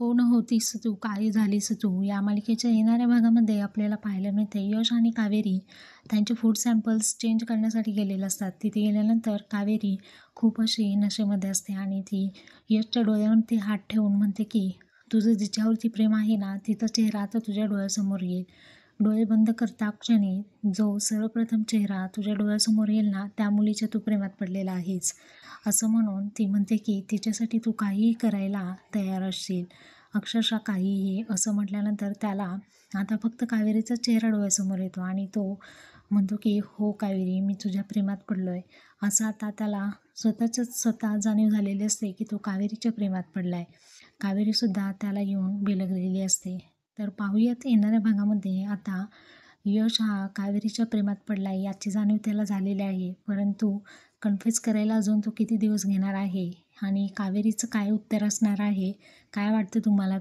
कोण होतीस तू, काय झालीस तू या मालिकेच्या येणाऱ्या भागामध्ये आपल्याला पाहायला मिळते यश आणि कावेरी त्यांचे फूड सॅम्पल्स चेंज करण्यासाठी गेलेले असतात. तिथे गेल्यानंतर कावेरी खूप अशी नशेमध्ये असते आणि ती यशच्या डोळ्यावरती हात ठेवून म्हणते की तुझं जिच्यावरती प्रेम आहे ना, तिचा चेहरा आता तुझ्या डोळ्यासमोर येईल. डोळे बंद करता क्षणी जो सर्वप्रथम चेहरा तुझ्या डोळ्यासमोर येईल ना, त्या मुलीच्या तू प्रेमात पडलेला आहेस. असं म्हणून ती म्हणते की तिच्यासाठी तू काहीही करायला तयार असशील, अक्षरशः काहीही. असं म्हटल्यानंतर त्याला आता फक्त कावेरीचा चेहरा डोळ्यासमोर येतो आणि तो म्हणतो की हो कावेरी, मी तुझ्या प्रेमात पडलो आहे. असं आता त्याला स्वतः जाणीव झालेली असते की तो कावेरीच्या प्रेमात पडला आहे. कावेरीसुद्धा त्याला येऊन बिलगलेली असते. तर पाहूयात येणाऱ्या भागामध्ये आता यश हा कावेरीच्या प्रेमात पडला आहे याची जाणीव त्याला झालेली आहे, परंतु कन्फ्युज करायला अजून तो किती दिवस घेणार आहे आणि कावेरीचं काय उत्तर असणार आहे, काय वाटतं तुम्हाला?